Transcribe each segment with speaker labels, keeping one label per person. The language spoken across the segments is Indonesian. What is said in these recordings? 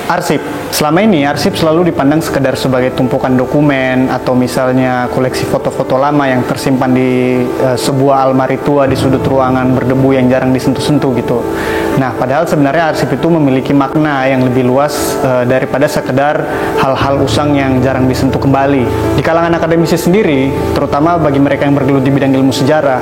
Speaker 1: Arsip. Selama ini arsip selalu dipandang sekedar sebagai tumpukan dokumen atau misalnya koleksi foto-foto lama yang tersimpan di sebuah almari tua di sudut ruangan berdebu yang jarang disentuh-sentuh gitu. Nah, padahal sebenarnya arsip itu memiliki makna yang lebih luas daripada sekedar hal-hal usang yang jarang disentuh kembali. Di kalangan akademisi sendiri, terutama bagi mereka yang bergelut di bidang ilmu sejarah,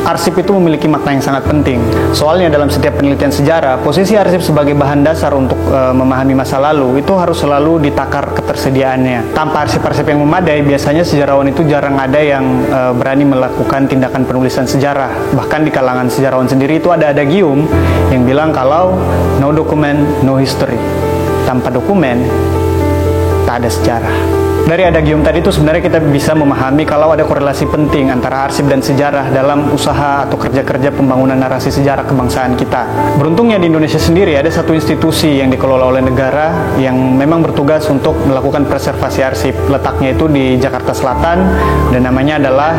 Speaker 1: arsip itu memiliki makna yang sangat penting. Soalnya dalam setiap penelitian sejarah, posisi arsip sebagai bahan dasar untuk memahami masa lalu itu harus selalu ditakar ketersediaannya. Tanpa arsip-arsip yang memadai, biasanya sejarawan itu jarang ada yang berani melakukan tindakan penulisan sejarah. Bahkan di kalangan sejarawan sendiri itu ada adagium yang bilang kalau no document, no history. Tanpa dokumen, tak ada sejarah. Dari adagium tadi itu sebenarnya kita bisa memahami kalau ada korelasi penting antara arsip dan sejarah dalam usaha atau kerja-kerja pembangunan narasi sejarah kebangsaan kita. Beruntungnya di Indonesia sendiri ada satu institusi yang dikelola oleh negara yang memang bertugas untuk melakukan preservasi arsip. Letaknya itu di Jakarta Selatan dan namanya adalah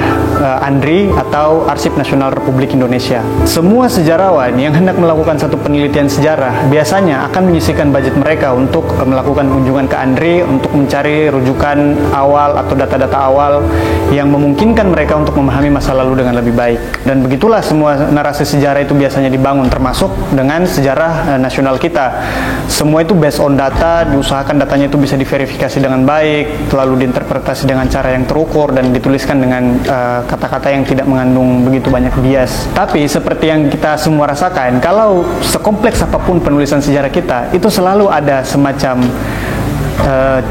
Speaker 1: ANRI atau Arsip Nasional Republik Indonesia. Semua sejarawan yang hendak melakukan satu penelitian sejarah biasanya akan menyisihkan budget mereka untuk melakukan kunjungan ke ANRI untuk mencari rujukan awal atau data-data awal yang memungkinkan mereka untuk memahami masa lalu dengan lebih baik. Dan begitulah semua narasi sejarah itu biasanya dibangun, termasuk dengan sejarah nasional kita. Semua itu based on data, diusahakan datanya itu bisa diverifikasi dengan baik, lalu diinterpretasi dengan cara yang terukur dan dituliskan dengan kata-kata yang tidak mengandung begitu banyak bias. Tapi seperti yang kita semua rasakan, kalau sekompleks apapun penulisan sejarah kita, itu selalu ada semacam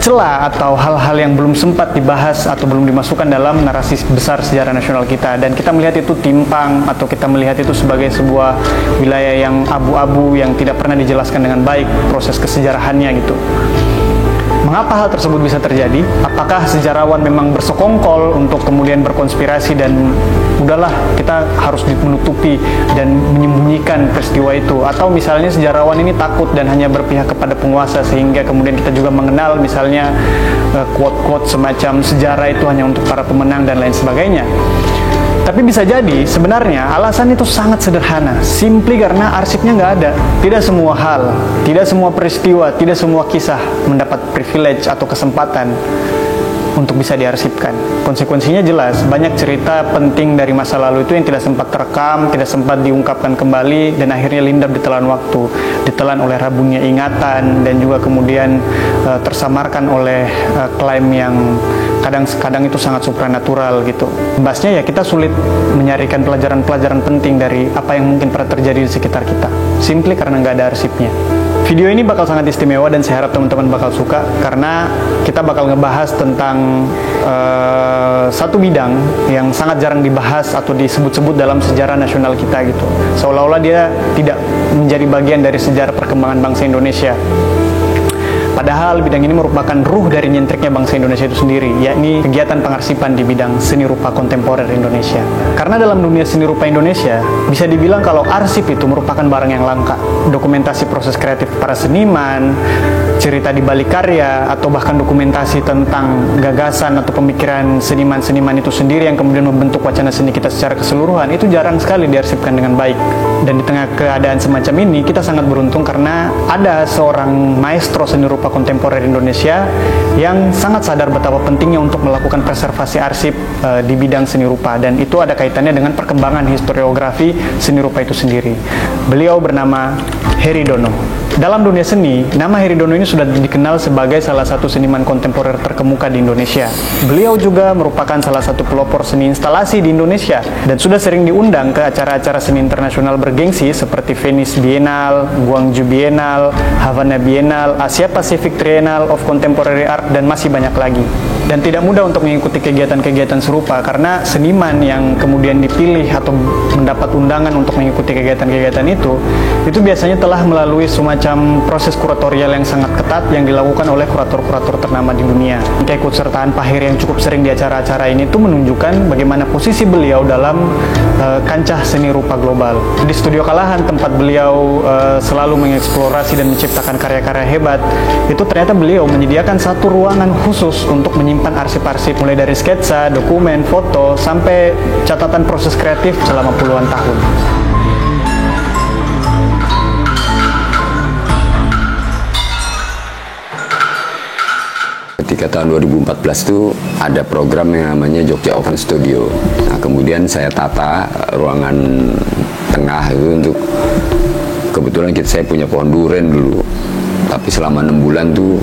Speaker 1: celah atau hal-hal yang belum sempat dibahas atau belum dimasukkan dalam narasi besar sejarah nasional kita, dan kita melihat itu timpang atau kita melihat itu sebagai sebuah wilayah yang abu-abu yang tidak pernah dijelaskan dengan baik proses kesejarahannya gitu. Mengapa hal tersebut bisa terjadi? Apakah sejarawan memang bersekongkol untuk kemudian berkonspirasi dan udahlah kita harus menutupi dan menyembunyikan peristiwa itu? Atau misalnya sejarawan ini takut dan hanya berpihak kepada penguasa sehingga kemudian kita juga mengenal misalnya quote-quote semacam sejarah itu hanya untuk para pemenang dan lain sebagainya. Tapi bisa jadi sebenarnya alasan itu sangat sederhana, simply karena arsipnya nggak ada. Tidak semua hal, tidak semua peristiwa, tidak semua kisah mendapat privilege atau kesempatan untuk bisa diarsipkan. Konsekuensinya jelas, banyak cerita penting dari masa lalu itu yang tidak sempat terekam, tidak sempat diungkapkan kembali, dan akhirnya lindap ditelan waktu, ditelan oleh rabungnya ingatan, dan juga kemudian tersamarkan oleh klaim yang kadang-kadang itu sangat supranatural gitu. Bahasnya ya kita sulit menyarikan pelajaran-pelajaran penting dari apa yang mungkin pernah terjadi di sekitar kita, simply karena nggak ada arsipnya. Video ini bakal sangat istimewa dan saya harap teman-teman bakal suka karena kita bakal ngebahas tentang satu bidang yang sangat jarang dibahas atau disebut-sebut dalam sejarah nasional kita gitu. Seolah-olah dia tidak menjadi bagian dari sejarah perkembangan bangsa Indonesia. Padahal bidang ini merupakan ruh dari nyentriknya bangsa Indonesia itu sendiri, yakni kegiatan pengarsipan di bidang seni rupa kontemporer Indonesia. Karena dalam dunia seni rupa Indonesia, bisa dibilang kalau arsip itu merupakan barang yang langka. Dokumentasi proses kreatif para seniman, cerita di balik karya, atau bahkan dokumentasi tentang gagasan atau pemikiran seniman-seniman itu sendiri yang kemudian membentuk wacana seni kita secara keseluruhan, itu jarang sekali diarsipkan dengan baik. Dan di tengah keadaan semacam ini, kita sangat beruntung karena ada seorang maestro seni rupa kontemporer Indonesia yang sangat sadar betapa pentingnya untuk melakukan preservasi arsip di bidang seni rupa, dan itu ada kaitannya dengan perkembangan historiografi seni rupa itu sendiri. Beliau bernama Heri Dono. Dalam dunia seni, nama Heri Dono ini sudah dikenal sebagai salah satu seniman kontemporer terkemuka di Indonesia. Beliau juga merupakan salah satu pelopor seni instalasi di Indonesia dan sudah sering diundang ke acara-acara seni internasional bergengsi seperti Venice Biennale, Guangzhou Biennale, Havana Biennale, Asia Pacific Triennale of Contemporary Art, dan masih banyak lagi. Dan tidak mudah untuk mengikuti kegiatan-kegiatan serupa karena seniman yang kemudian dipilih atau mendapat undangan untuk mengikuti kegiatan-kegiatan itu biasanya telah melalui semacam proses kuratorial yang sangat ketat yang dilakukan oleh kurator-kurator ternama di dunia. Keikutsertaan Pak Heri yang cukup sering di acara-acara ini itu menunjukkan bagaimana posisi beliau dalam kancah seni rupa global. Di Studio Kalahan, tempat beliau selalu mengeksplorasi dan menciptakan karya-karya hebat, itu ternyata beliau menyediakan satu ruangan khusus untuk menyimpan arsip-arsip mulai dari sketsa, dokumen, foto, sampai catatan proses kreatif selama puluhan tahun.
Speaker 2: ketika tahun 2014 itu ada program yang namanya Jogja Open Studio. Nah, kemudian saya tata ruangan tengah itu untuk, kebetulan saya punya pohon duren dulu, tapi selama 6 bulan tuh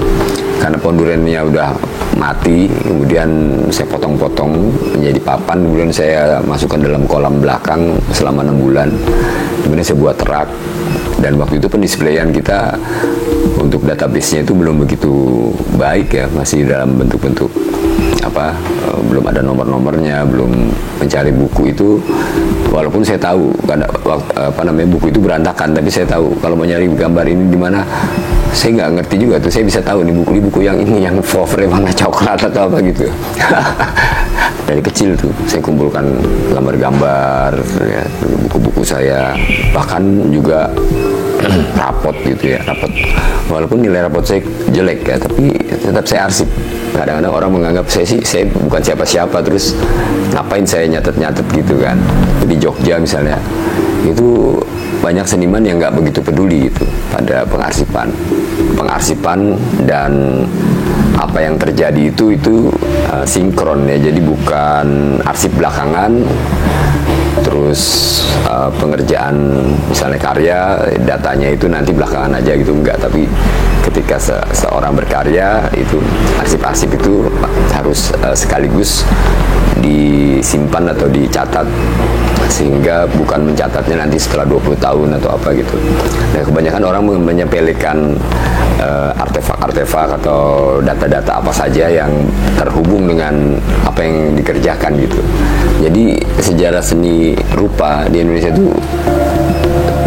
Speaker 2: karena pohon durennya udah mati, kemudian saya potong-potong menjadi papan, kemudian saya masukkan dalam kolam belakang selama 6 bulan. Kemudian saya buat rak, dan waktu itu pendisplayan kita untuk database-nya itu belum begitu baik ya, masih dalam bentuk-bentuk belum ada nomor-nomornya, belum mencari buku itu. Walaupun saya tahu buku itu berantakan, tapi saya tahu kalau mau nyari gambar ini di mana, saya nggak ngerti juga tuh. Saya bisa tahu nih buku yang ini yang favorit warna coklat atau apa gitu. Dari kecil tuh saya kumpulkan gambar-gambar ya, buku-buku saya, bahkan juga rapot gitu ya, rapot. Walaupun nilai rapot saya jelek ya, tapi tetap saya arsip. Kadang-kadang orang menganggap saya bukan siapa-siapa, terus ngapain saya nyatet-nyatet gitu kan. Di Jogja misalnya, itu banyak seniman yang nggak begitu peduli gitu pada pengarsipan dan apa yang terjadi itu sinkron ya. Jadi bukan arsip belakangan, terus pengerjaan misalnya karya, datanya itu nanti belakangan aja gitu, enggak. Tapi ketika seorang berkarya, itu arsip-arsip itu harus sekaligus disimpan atau dicatat, sehingga bukan mencatatnya nanti setelah 20 tahun atau apa gitu. Nah, kebanyakan orang menyepelekan artefak-artefak atau data-data apa saja yang terhubung dengan apa yang dikerjakan gitu. Jadi sejarah seni rupa di Indonesia itu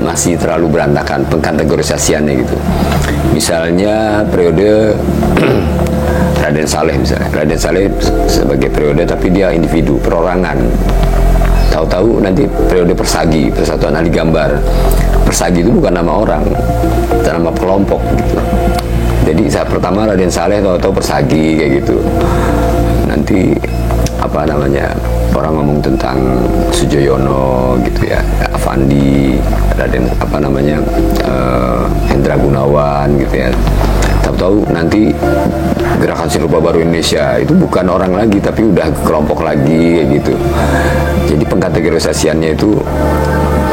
Speaker 2: masih terlalu berantakan pengkategorisasiannya gitu. Misalnya periode Raden Saleh misalnya. Raden Saleh sebagai periode, tapi dia individu, perorangan. Tahu-tahu nanti periode Persagi, Persatuan Ahli Gambar. Persagi itu bukan nama orang, itu nama kelompok gitu. Jadi saat pertama Raden Saleh, tahu-tahu Persagi kayak gitu. Nanti orang ngomong tentang Sujoyono gitu ya, Avandi, Raden Hendra Gunawan gitu ya. Tahu-tahu nanti Gerakan Seni Rupa Baru Indonesia itu bukan orang lagi, tapi udah kelompok lagi kayak gitu. Jadi pengkategorisasiannya itu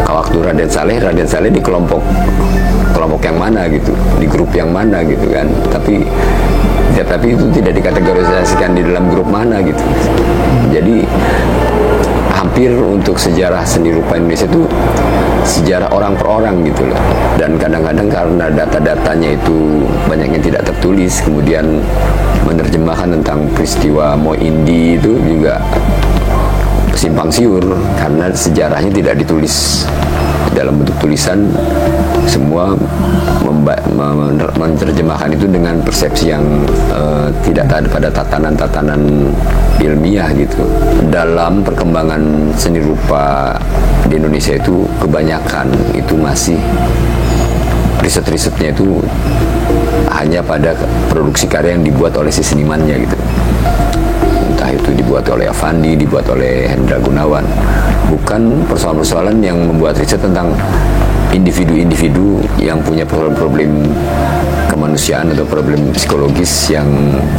Speaker 2: waktu Raden Saleh di kelompok yang mana gitu, di grup yang mana gitu kan. Tapi itu tidak dikategorisasikan di dalam grup mana gitu. Jadi hampir untuk sejarah seni rupa Indonesia itu sejarah orang per orang gitu loh. Dan kadang-kadang karena data-datanya itu banyak yang tidak tertulis, kemudian menerjemahkan tentang peristiwa Mo Indi itu juga simpang siur karena sejarahnya tidak ditulis dalam bentuk tulisan. Semua menerjemahkan itu dengan persepsi yang tidak ada pada tatanan-tatanan ilmiah gitu. Dalam perkembangan seni rupa di Indonesia itu kebanyakan itu masih riset-risetnya itu hanya pada produksi karya yang dibuat oleh si senimannya gitu. Entah itu dibuat oleh Avandi, dibuat oleh Hendra Gunawan. Bukan persoalan-persoalan yang membuat riset tentang individu-individu yang punya problem-problem kemanusiaan atau problem psikologis yang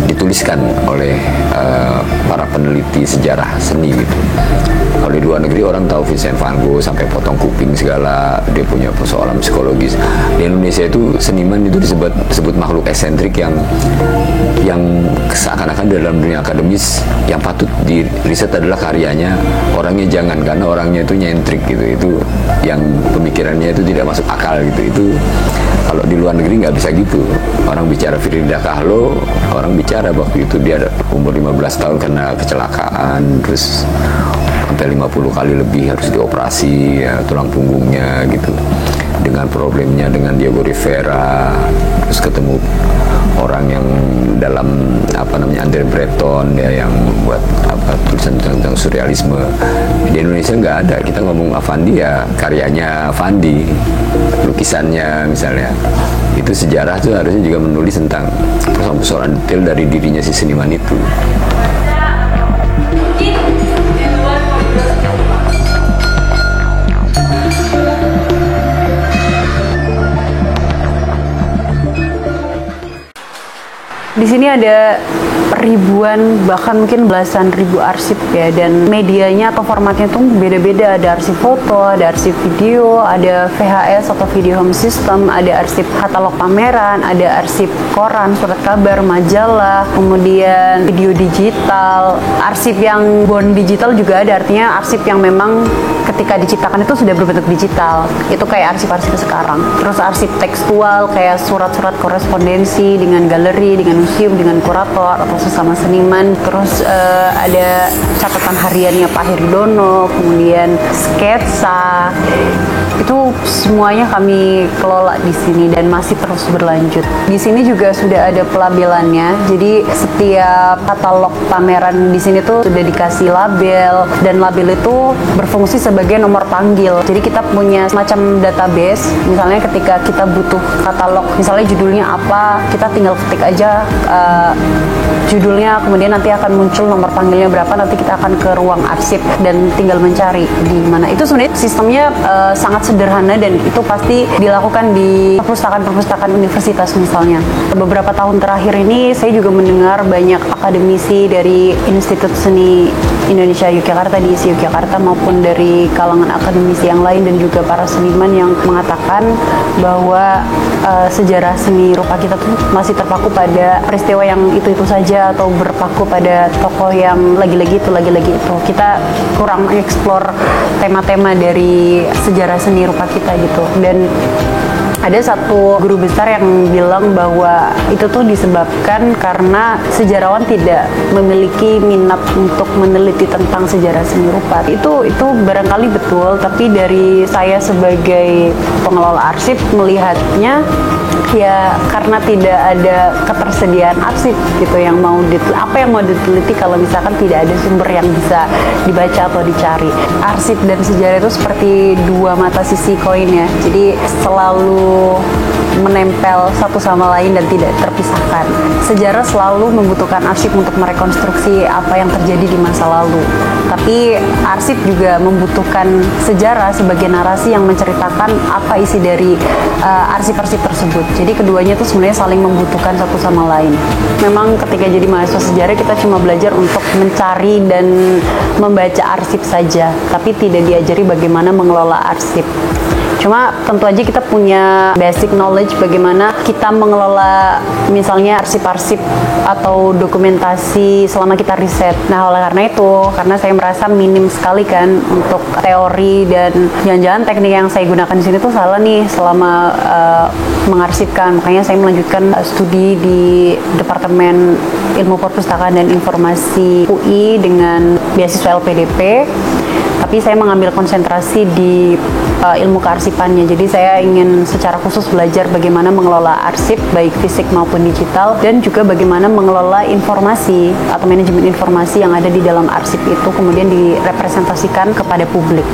Speaker 2: dituliskan oleh para peneliti sejarah seni gitu. Kalau di luar negeri orang tahu Vincent van Gogh sampai potong kuping segala, dia punya persoalan psikologis. Di Indonesia itu seniman itu disebut makhluk eksentrik yang seakan-akan dalam dunia akademis yang patut di riset adalah karyanya, orangnya jangan, karena orangnya itu nyentrik gitu. Itu yang pemikirannya itu tidak masuk akal gitu. Itu kalau di luar negeri nggak bisa gitu. Orang bicara Frida Kahlo, orang bicara waktu itu dia umur 15 tahun karena kecelakaan, terus sampai 50 kali lebih harus dioperasi ya, tulang punggungnya gitu. Dengan problemnya dengan Diego Rivera, terus ketemu orang yang dalam Andre Breton ya, yang membuat tulisan tentang surrealisme. Di Indonesia nggak ada. Kita ngomong Avandi ya karyanya Avandi, lukisannya misalnya. Itu sejarah tuh harusnya juga menulis tentang persoalan-persoalan detail dari dirinya si seniman itu.
Speaker 3: Di sini ada ribuan bahkan mungkin belasan ribu arsip ya, dan medianya atau formatnya tuh beda-beda. Ada arsip foto, ada arsip video, ada VHS atau video home system, ada arsip katalog pameran, ada arsip koran, surat kabar, majalah, kemudian video digital, arsip yang born digital juga ada, artinya arsip yang memang ketika diciptakan itu sudah berbentuk digital. Itu kayak arsip-arsip sekarang. Terus arsip tekstual kayak surat-surat korespondensi dengan galeri, dengan museum, dengan kurator atau sesama seniman. Terus ada catatan hariannya Pak Heridono, kemudian sketsa. Itu semuanya kami kelola di sini dan masih terus berlanjut. Di sini juga sudah ada pelabelannya. Jadi setiap katalog pameran di sini tuh sudah dikasih label, dan label itu berfungsi sebagai nomor panggil. Jadi kita punya semacam database. Misalnya ketika kita butuh katalog, misalnya judulnya apa, kita tinggal ketik aja judulnya, kemudian nanti akan muncul nomor panggilnya berapa, nanti kita akan ke ruang arsip dan tinggal mencari di mana. Itu sebenarnya sistemnya sangat sederhana dan itu pasti dilakukan di perpustakaan-perpustakaan universitas misalnya. Beberapa tahun terakhir ini saya juga mendengar banyak akademisi dari Institut Seni Indonesia Yogyakarta di ISI Yogyakarta maupun dari kalangan akademisi yang lain dan juga para seniman yang mengatakan bahwa sejarah seni rupa kita tuh masih terpaku pada peristiwa yang itu-itu saja atau berpaku pada tokoh yang lagi-lagi itu. Kita kurang mengeksplor tema-tema dari sejarah seni rupa kita gitu. Dan ada satu guru besar yang bilang bahwa itu tuh disebabkan karena sejarawan tidak memiliki minat untuk meneliti tentang sejarah seni rupa. Itu barangkali betul, tapi dari saya sebagai pengelola arsip melihatnya ya karena tidak ada ketersediaan arsip gitu yang mau apa yang mau diteliti kalau misalkan tidak ada sumber yang bisa dibaca atau dicari. Arsip dan sejarah itu seperti dua mata sisi koin ya, jadi selalu menempel satu sama lain dan tidak terpisahkan. Sejarah selalu membutuhkan arsip untuk merekonstruksi apa yang terjadi di masa lalu, tapi arsip juga membutuhkan sejarah sebagai narasi yang menceritakan apa isi dari arsip-arsip tersebut. Jadi keduanya itu sebenarnya saling membutuhkan satu sama lain. Memang ketika jadi mahasiswa sejarah kita cuma belajar untuk mencari dan membaca arsip saja, tapi tidak diajari bagaimana mengelola arsip. Cuma tentu aja kita punya basic knowledge bagaimana kita mengelola misalnya arsip-arsip atau dokumentasi selama kita riset. Nah, oleh karena itu, karena saya merasa minim sekali kan untuk teori dan jangan-jangan teknik yang saya gunakan di sini tuh salah nih selama mengarsipkan. Makanya saya melanjutkan studi di Departemen Ilmu Perpustakaan dan Informasi UI dengan beasiswa LPDP. Tapi saya mengambil konsentrasi di ilmu kearsipannya. Jadi saya ingin secara khusus belajar bagaimana mengelola arsip baik fisik maupun digital, dan juga bagaimana mengelola informasi atau manajemen informasi yang ada di dalam arsip itu kemudian direpresentasikan kepada publik.